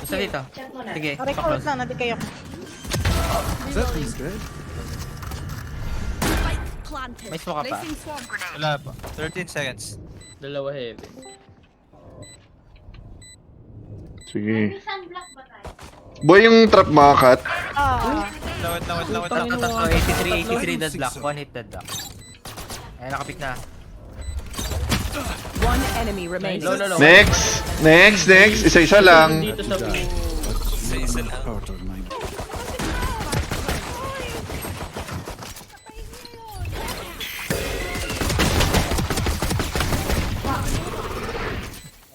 Basta dito. Sige, Record lang, nandito kayo. Is that piece good? may smoke ka pa. Wala pa. 13 seconds. Dalawa heavy. Sige. Boy, yung trap makakat. Wait lang. 83 dead block. One hit dead block. Ay, nakapik na. One enemy remaining. Low. Next. Isa-isa lang. Dito sa Part of my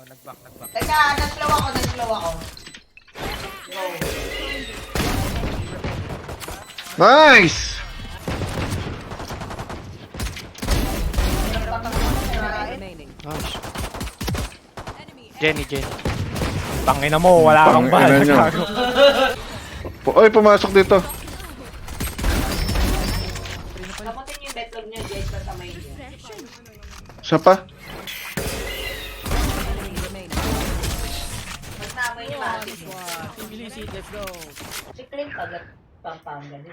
nag-back. Teka, nag-slow ako. Nice! Remaining. Jenny. Tangina mo, wala kang bal. Tangina niya. Oy, pumasok dito. Kamutin yung betlog niyo, Jess, sa kamay niyo. Isa pa? Mas namoy niyo matis. Bilis, let's go. Si Clint agad pampanga din.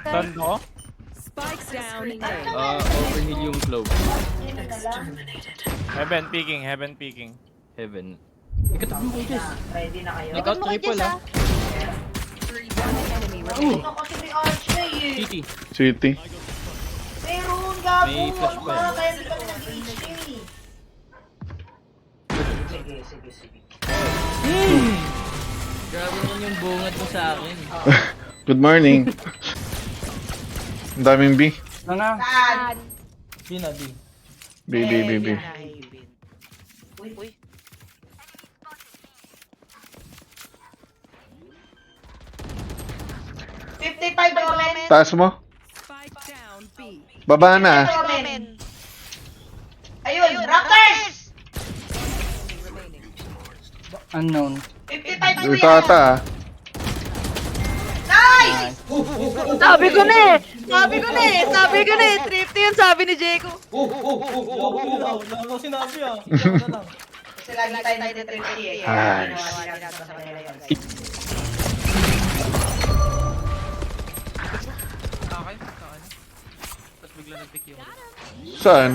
Saan mo? Spikes down A. Overheal yung globe. Sino na lang? Heaven peeking. Heaven. Ready na kayo? Ikaw triple ah. Enemy remaining. Ano kasi may arch na eh. City. City. Meron, gago. May flash Ano pa ka? eh. Kaya di kami nag-HK. Sige. Grabe naman yung bungad mo sa akin. Good morning. Ang daming B. Saan? B. Uy. $55 Roman. Taas mo. Spike down B. Baba na. Roman. Ayun, Raptors! Remaining. Unknown. 55 Dito ata ah. Nice! Sabi ko na eh, thrifty yun sabi ni Jeko. Kasi lagi tayo nag-30 eh. Nice. Ginawa nila sa kanila yun. Akin. Tapos bigla nag-pick yung... Saan?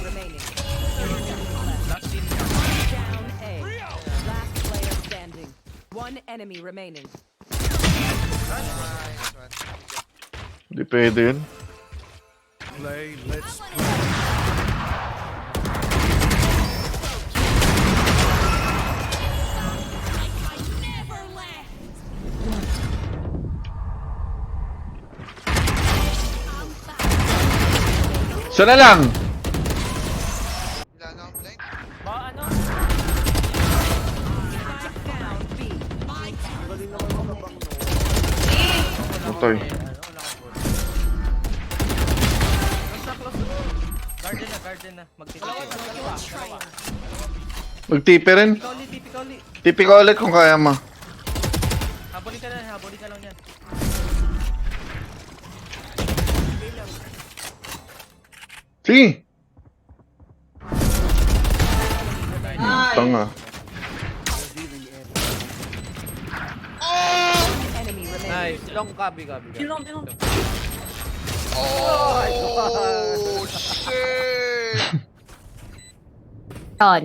Remaining. Down A. Last player standing. One enemy remaining. Hindi pwede yun. play. Let's Sana lang! Down B. Otoy. Garden na. Magtitipi. Magtipi rin. Tipi ka ulit kung kaya mo. Habulin ka lang yan. Sige. Nice! Tanga. Enemy remaining. Nice. Long copy. Yon.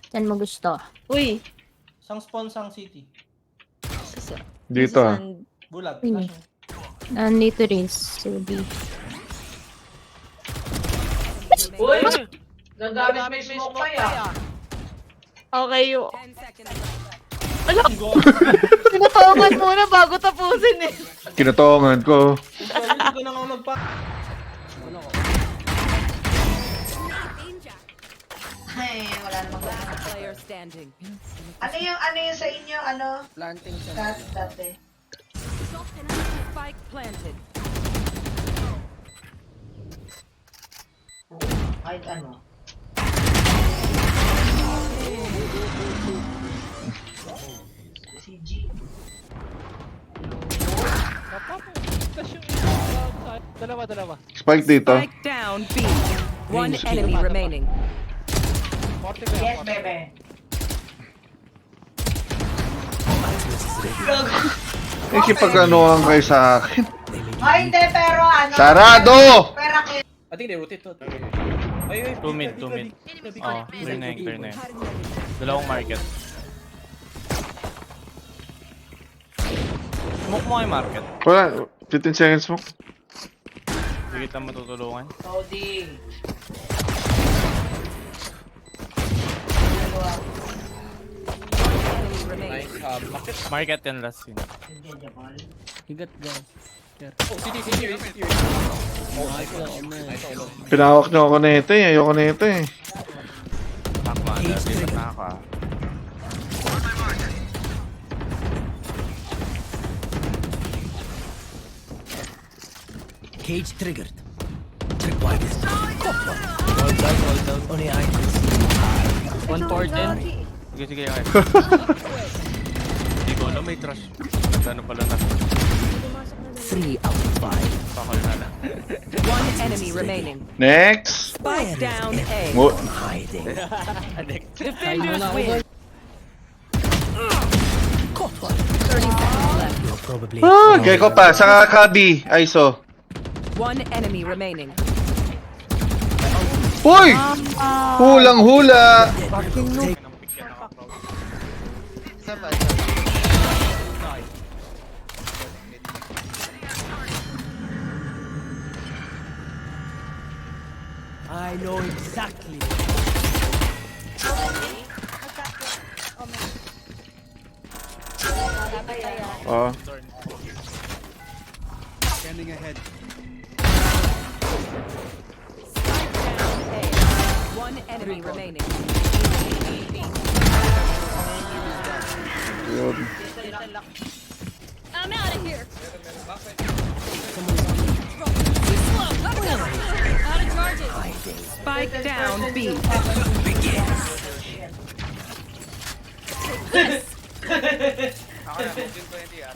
Saan mo gusto? Uy, Sang spawn, sang city. Dito ah. Bulag. Uy. Nandito rin sa B. Uy! Gagamit may smoke pa ya. okay yun. 10 seconds left. Tinatongan muna bago tapusin eh. Kinatongan ko. Hindi ko na nga magpa... Ay, wala namang ganun. Player standing. Ano yung sa inyo, ano? Planting siya. Kat, dati. Spike planted. Kahit ano. Si G. Dalawa. Spike dito. Spike down B. One enemy remaining. Yes, bebe. Ikipag-anuhan kayo sa akin. Ay, hindi, pero ano. Sarado! Pero ki- I think they rotate to. 2 mid. Oh, clear na yun. Dalawang market. Smoke mo kay market. Wala, 15 seconds mo. Hindi kita matutulungan. Cody. Enemy remaining. Market yan last yun. Pinawak niyo ako nito eh. Ayoko nito eh. Takma, dahil na ako ah. Cage triggered. Tripwire is Hold down. Only items. 114. Sige, okay. Hindi ko alam, may trash. Ano pala na? 3 out of 5. Pakol na lang. One enemy remaining. Next! Spike down A. Mo Hiding. Defenders win. Caught one. 30 seconds left. You're probably. Gecko pa, saka Kabi, ISO. One enemy remaining. Uy! Hulang-hula! I know exactly. Oh. Scanning ahead. A. One enemy remaining. Yun. I'm out of here. Out of charges. Spike down B.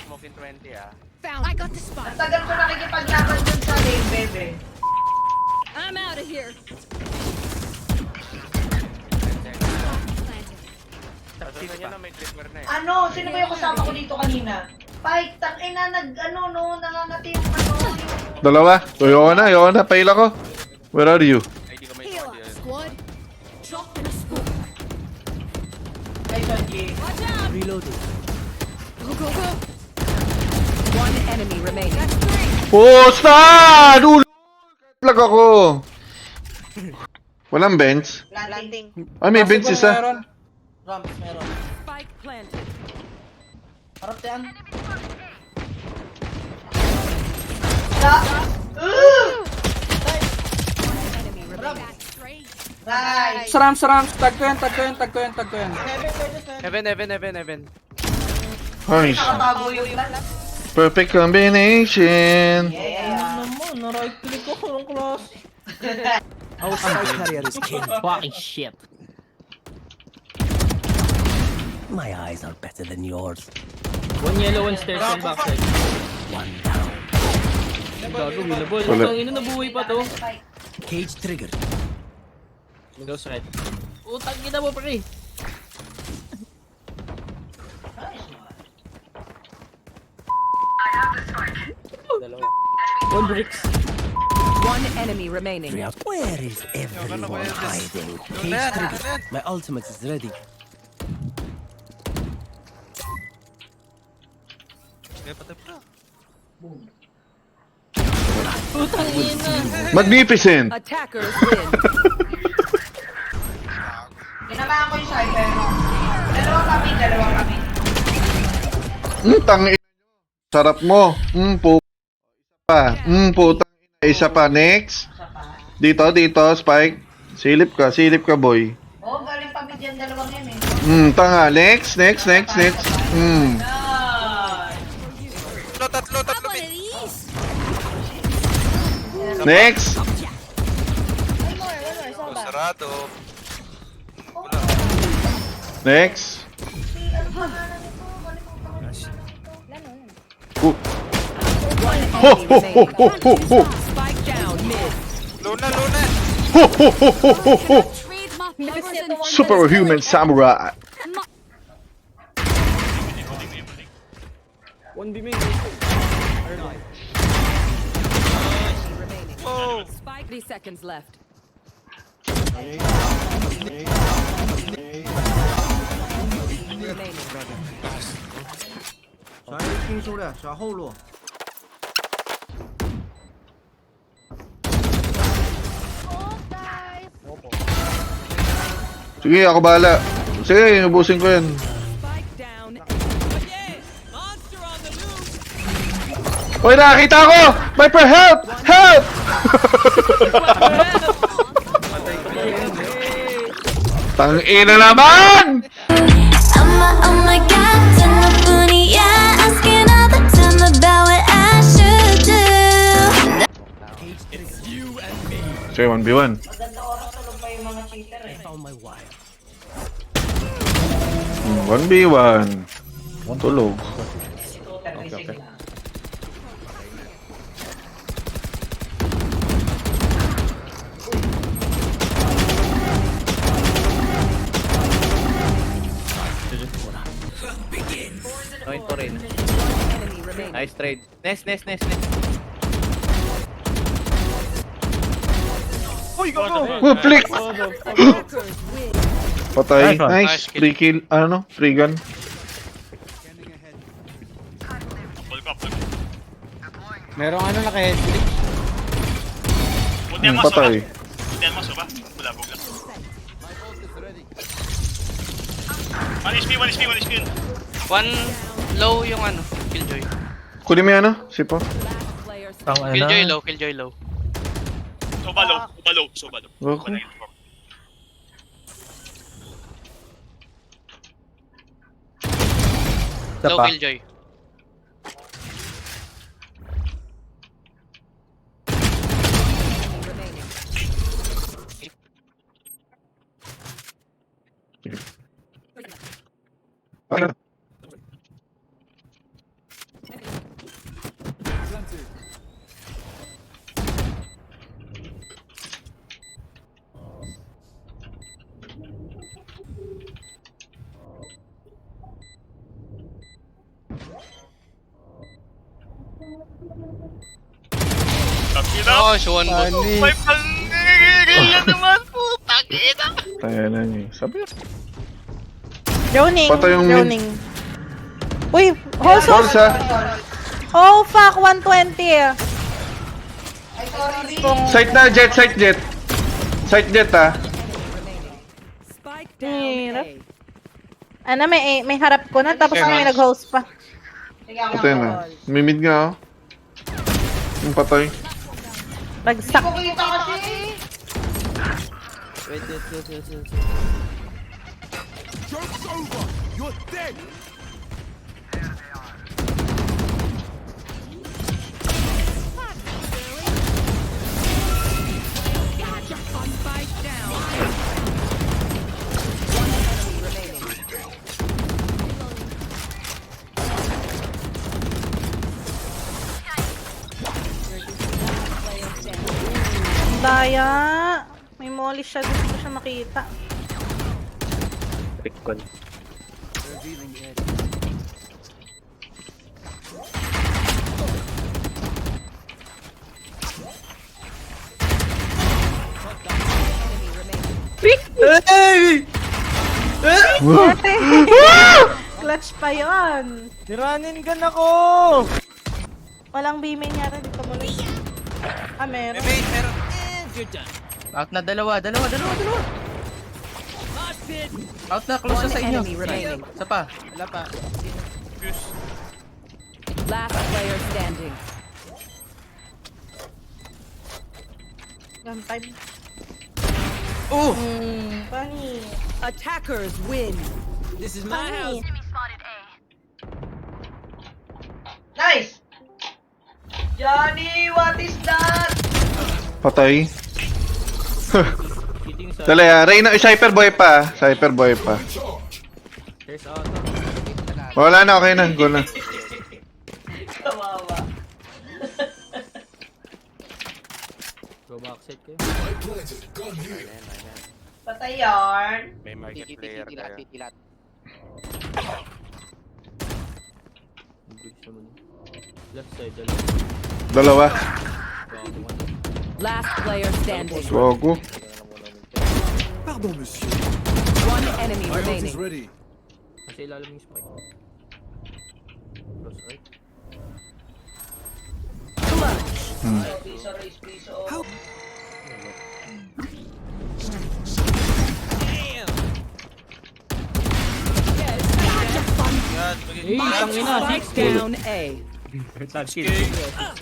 Smoking 20 ah. Found. I got the spot. tagal ko nakikipaglaban dun sa lane, bebe. I'm out of here. Ano? Sino ba yung kasama ko dito kanina? Pike, tangina, nangangati yung yung... Dalawa. Ayoko na. Paila ko. Where are you? Heal up, squad. Drop in a smoke. Ay, Sonji. Watch out. Reloading. Go, go, go. One enemy remaining. That's 3. Pusta! Lag ako. Walang bench. Landing. Ay, may bench isa. Meron. Ramps, meron. Spike planted. Harap yan. Enemy remaining. That's straight. Nice. Sarams. Tag ko yan. Heaven. Ay, Nakabago yung plan. perfect combination. Yeah. Ano mo? Na-right click ko. Kurang close. Our spike carrier is king. Fucking shit. My eyes are better than yours. One yellow, one stairs, one backside. One down. Gago, willable. Wala. Ang ina, nabuhay pa to. Cage triggered. Windows red. Utang kita mo, pre. Dalawa. One bricks. One enemy remaining. Three out. Where is everyone hiding? Cage triggered. My ultimate is ready. Utang ina. Magnificent. Attackers win. Ginamaan ko yung cyber. Dalawa kami. Tang ina. Sarap mo. Po. Isa pa. Putang ina. Isa pa. Next. Isa pa. Dito, Spike. Silip ka, boy. Oh, galing pa mid yan, dalawang yan eh. Tanga. Next. Tatlo How about these? Next. Sarado. Next. One Ho, ho, ho, ho, ho, ho. Spike down mid. Luna, Luna! Ho, ho, ho, ho, ho, ho. Trade my powers and Superhuman samurai. Spike 3 seconds left. Remaining. 小心听书的，小后路。 Sige, ako bahala. Sige, ubusin ko yan. Spike down. Uy, nakakita ko! Viper, help! Help! Tangina naman! Oh my god, turn the booty, yeah. Asking all the time about what I should do. Sige, 1v1. Maganda oras tulog pa yung mga cheater eh. 1v1. Tulog. 2:36 lang. Noin to rin. Enemy remaining. Nice trade. Nice. Oh, flick! Patay. Nice. Free kill. Ano? Free gun. Merong ano naka-headflip. Patay. One low yung ano, Killjoy. Kunin mo yan, ano? Sipo. Player Tang ano? Killjoy low. Okay. Isa pa. Killjoy. remaining. Oh, Sean Bot. May pangigil na naman po. Takina. Tayo na niya. Sabi niya. Joning. Patay yung mid. Joning. Uy, also. Horse, ha? Oh, fuck. 120. Ay, sorry, Rick. Sight na, jet, sight jet. Sight jet, ha? Spike down Hirap. A. Ano, may harap ko na. Tapos may nag-host pa. Sige, ako Patay na. Mimid nga, oh. Yung patay. Bagsak. Hindi ko kita kasi. Wait. Joke's over! You're dead! Spike down. One enemy remaining. Player standing. Daya. May molly siya. Gusto ko siya makita. Recon. Clutch pa yon. Niranin gun ako! Walang B-main yata dito mo lang. Ah, meron. Out na, dalawa. Out na, close na One sa inyo. enemy remaining. Isa pa. Wala pa. Last player standing. Gun time. Oh! Funny. Attackers win. Funny. Nice! Johnny, what is that? Patay. Dali, ha? Reyna, Cypher boy pa. Cypher boy pa. There's auto. Wala na, okay na. Go na. Kawawa. side kayo. Patay yarn. May market player tayo. Bilis naman. Left side, Dalawa. Last player standing. Gago. Pardon, monsieur. One enemy My ult is remaining. ready. Kasi ilalim yung spike. Close right. Piso, raise piso. Tangina. Spike down A.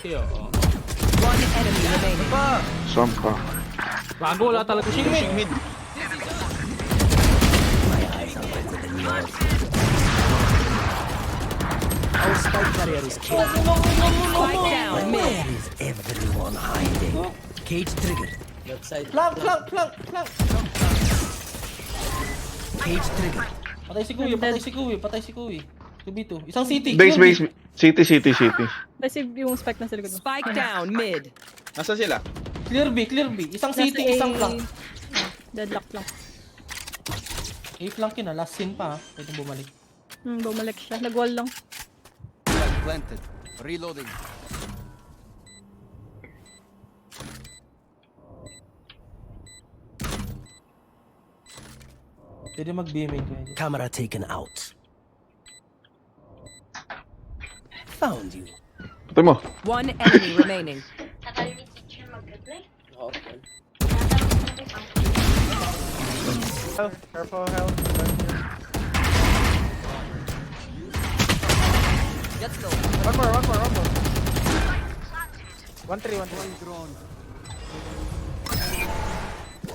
Kaya, One enemy remaining. Sampa. Bago, wala talaga siya. Pushing mid. Spike down mid. Left side. Flank. Patay si Kuya. 2v2. Isang city. Base. City. Kasi yung spike na sa likod mo. Spike down mid. Nasaan sila? Clear B. Isang city, isang flank. Deadlock lang. A-flank yun last scene pa ha. Pwede bumalik. Bumalik siya. Nag-wall lang. Planted. Reloading. Pwede mag-BMA ko yun. Camera taken out. Found you. Patay mo. One enemy remaining. Careful, help. Let's go. One more. 1-3.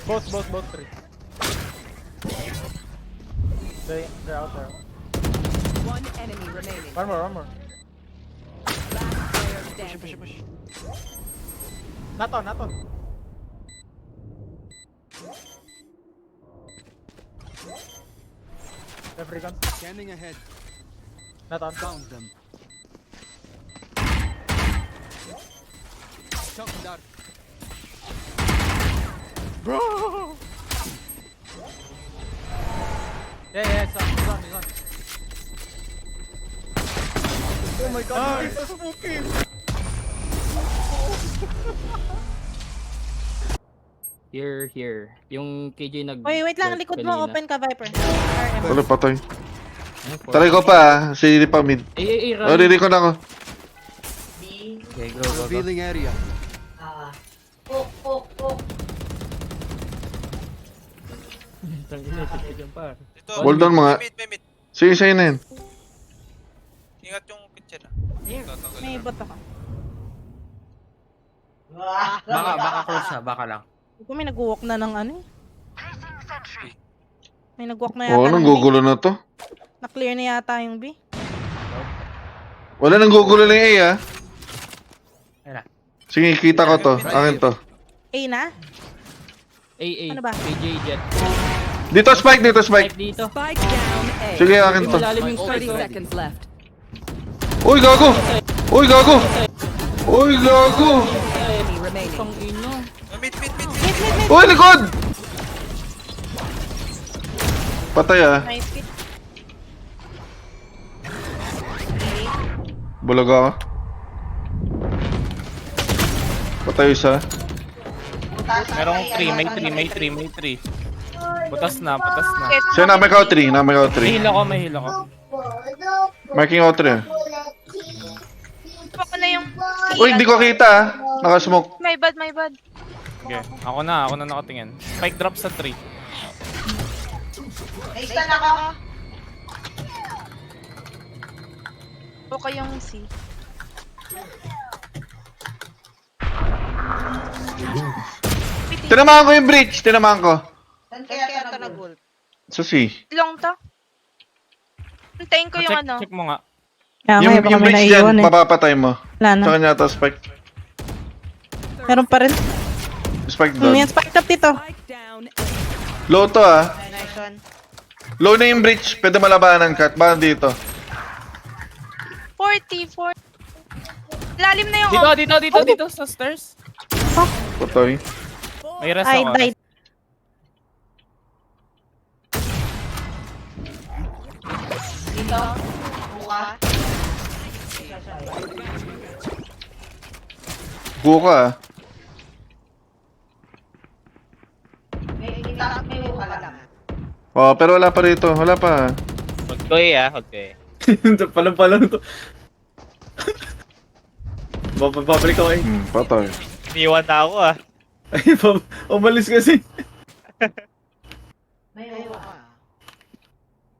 Both 3. They're out there. One enemy remaining. One more. Last player standing. Not on. Every gun. Scanning ahead. Not on. Found them. Shock dart. Bro! Yeah, it's on. Oh my god, he's so spooky! Here. Yung KJ nag... Wait lang. Likod mo. kanina. Open ka, Viper. Wala patay. Taray ko pa ah. Sili pa mid. Run. Oh, dili ko na ako. B. Okay, go. Revealing area. Pok. Tangina, titigan pa. Hold on mga. Sige, sa'yo na yan. Ingat yung kitchen ah. May bot ako. Baka close na, baka lang. Kung may nag-walk na ng ano eh. May nag-walk na yata Oo, ng nang B. gugulo na to. Na-clear na yata yung B. Wala nang gugulo na yung A ah. Ayun na. Sige, kita ko to. Akin to. A na? Ano ba? KJ jet. Dito spike. Spike dito. Spike down A. Sige, akin to. Malalim yung 30 spike. seconds left. Uy, gago! Enemy remaining. Tangina. Mid. Uy, likod! Patay ah. Nice hit. Bulag ako. Patay isa. Merong 3. May 3. Butas na. Siya na, may kao 3. May heal ako. Marking out 3. Ako na yung... Uy, hindi ko kita ah. Nakasmoke. My bad. Okay, ako na nakatingin. Spike drop sa 3. Naistan ako. Okay yung C. Tinamaan ko yung breach. Tinamaan ko. Saan kaya ito nag-ult? So si. Long to. Hintayin ko yung ano. Check mo nga. Yung breach dyan, papapatay mo. Wala na. Sa kanya to, spike. Meron pa rin. Spike down. Yan, spike top dito. Spike down A. Low to ah. Nice one. Low na yung breach. Pwede malabanan cut. Baka dito. 40. Lalim na yung... Dito sa stairs. Putoy. May rest Ay, ako. died. Dito. Buka. Buka ah. May buka lang. Oh, pero wala pa rito. Wala pa. Huwag ko eh, huwag ko eh. Palang to. Babalik ako eh. Patay. Iniwan na ako ah. Ay, umalis kasi. May buka.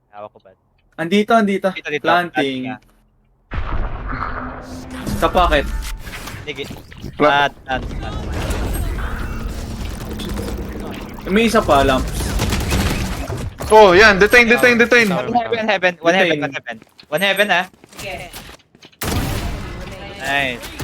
Hawak ko ba? Andito. Dito. Planting. Planting, Sa pocket. Sige. Plat. May isa pa, lamp. Oh, yan. Detain. One heaven ah. Sige. Nice.